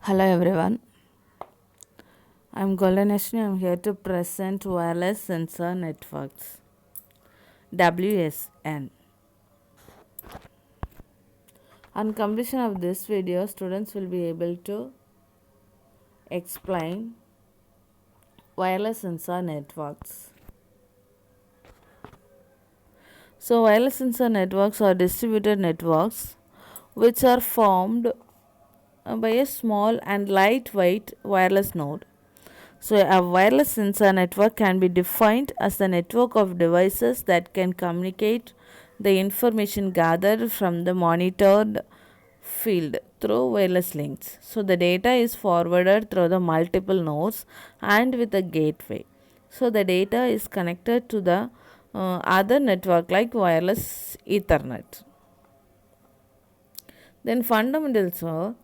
Hello everyone, I'm Golden Ashni. I'm here to present wireless sensor networks WSN. On completion of this video, students will be able to explain wireless sensor networks. So wireless sensor networks are distributed networks which are formed by a small and lightweight wireless node. So, a wireless sensor network can be defined as the network of devices that can communicate the information gathered from the monitored field through wireless links. So, the data is forwarded through the multiple nodes and with a gateway. So, the data is connected to the other network like wireless Ethernet. Then, fundamentals are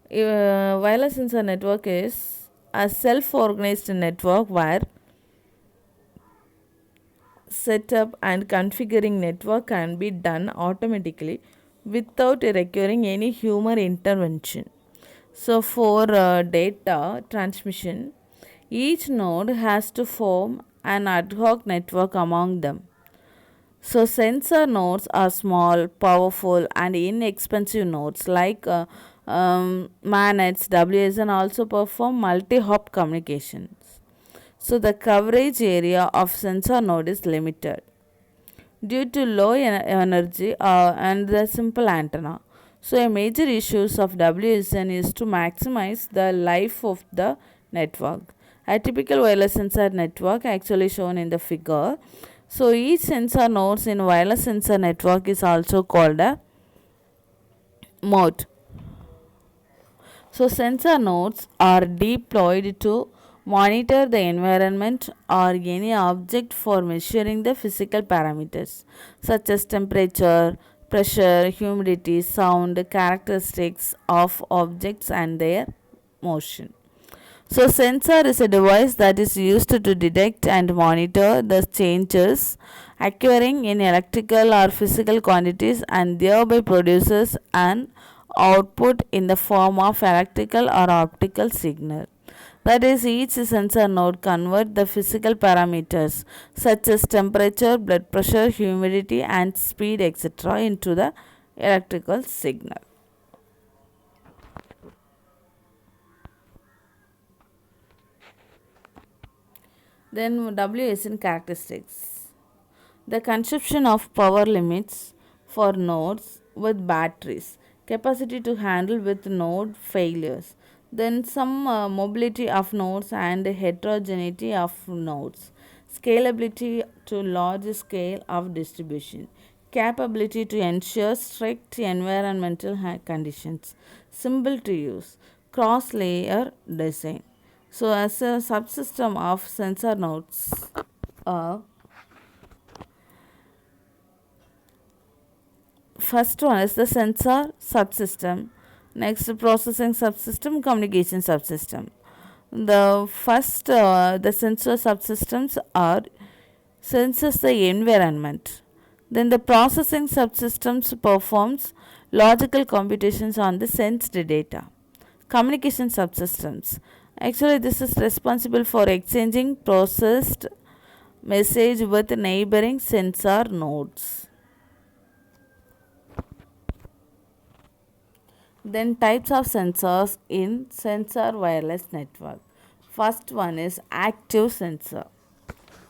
wireless sensor network is a self-organized network where setup and configuring network can be done automatically without requiring any human intervention. So for data transmission, each node has to form an ad hoc network among them. So sensor nodes are small, powerful and inexpensive nodes like MANETs, WSN also perform multi-hop communications. So the coverage area of sensor node is limited due to low energy and the simple antenna. So a major issues of WSN is to maximize the life of the network. A typical wireless sensor network actually shown in the figure. So each sensor nodes in wireless sensor network is also called a mode. So sensor nodes are deployed to monitor the environment or any object for measuring the physical parameters such as temperature, pressure, humidity, sound, characteristics of objects and their motion. So sensor is a device that is used to detect and monitor the changes occurring in electrical or physical quantities and thereby produces an output in the form of electrical or optical signal. That is, each sensor node convert the physical parameters such as temperature, blood pressure, humidity and speed etc. into the electrical signal. Then WSN characteristics. The consumption of power limits for nodes with batteries, capacity to handle with node failures, then some mobility of nodes and heterogeneity of nodes, scalability to large scale of distribution, capability to ensure strict environmental conditions, simple to use, cross layer design. So, as a subsystem of sensor nodes, first one is the sensor subsystem, next processing subsystem, communication subsystem. The sensor subsystems are senses the environment. Then the processing subsystems performs logical computations on the sensed data. Communication subsystems. Actually, this is responsible for exchanging processed message with neighboring sensor nodes. Then types of sensors in sensor wireless network. First one is active sensor.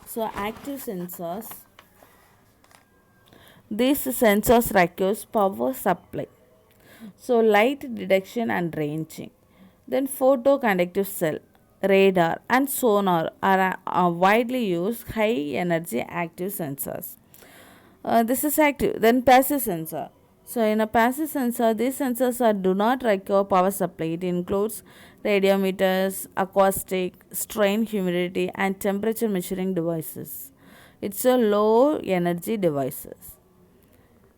So active sensors, these sensors requires power supply. So light detection and ranging. Then photoconductive cell, radar and sonar are widely used high energy active sensors. This is active. Then passive sensor. So in a passive sensor, these sensors do not require power supply. It includes radiometers, acoustic, strain, humidity and temperature measuring devices. It's a low energy devices.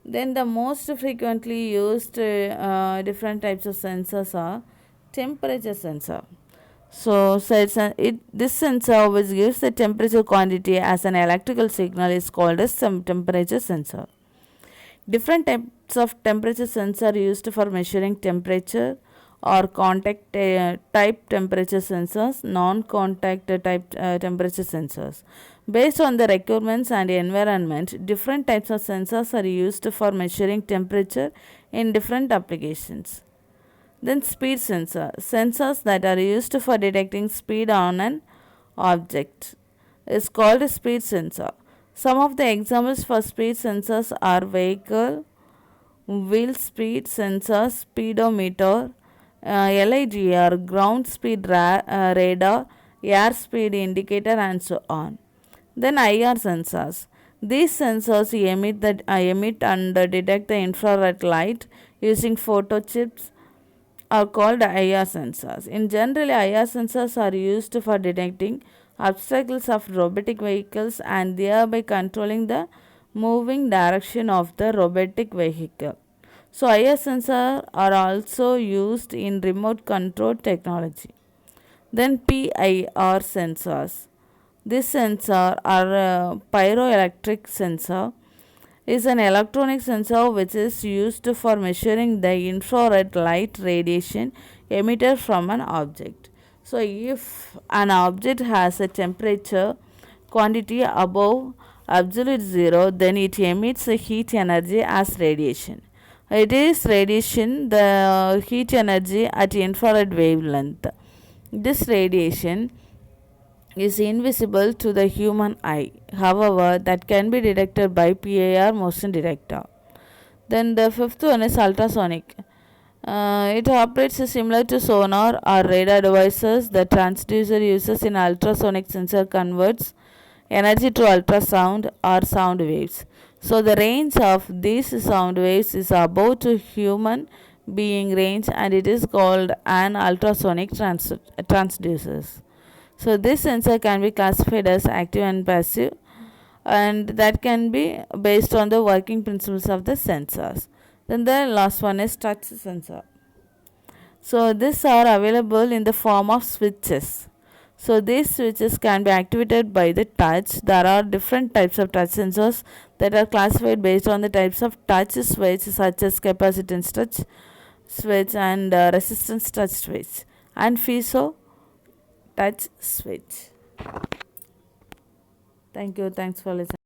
Then the most frequently used different types of sensors are temperature sensor. This sensor which gives the temperature quantity as an electrical signal is called as some temperature sensor. Different types of temperature sensor used for measuring temperature or contact type temperature sensors, non-contact type temperature sensors. Based on the requirements and environment, different types of sensors are used for measuring temperature in different applications. Then speed sensor, sensors that are used for detecting speed on an object is called a speed sensor. Some of the examples for speed sensors are vehicle, wheel speed sensor, speedometer, LIGR, ground speed radar, air speed indicator, and so on. Then IR sensors. These sensors emit and detect the infrared light using photochips are called IR sensors. In general, IR sensors are used for detecting obstacles of robotic vehicles and thereby controlling the moving direction of the robotic vehicle. So, IR sensors are also used in remote control technology. Then PIR sensors. This sensor or pyroelectric sensor is an electronic sensor which is used for measuring the infrared light radiation emitted from an object. So, if an object has a temperature quantity above absolute zero, then it emits a heat energy as radiation. It is radiation, the heat energy at infrared wavelength. This radiation is invisible to the human eye. However, that can be detected by PIR motion detector. Then the fifth one is ultrasonic. It operates similar to sonar or radar devices. The transducer uses an ultrasonic sensor converts energy to ultrasound or sound waves. So the range of these sound waves is above to human being range and it is called an ultrasonic transducers. So this sensor can be classified as active and passive and that can be based on the working principles of the sensors. Then the last one is touch sensor. So these are available in the form of switches. So these switches can be activated by the touch. There are different types of touch sensors that are classified based on the types of touch switch such as capacitance touch switch and resistance touch switch and piezo touch switch. Thank you. Thanks for listening.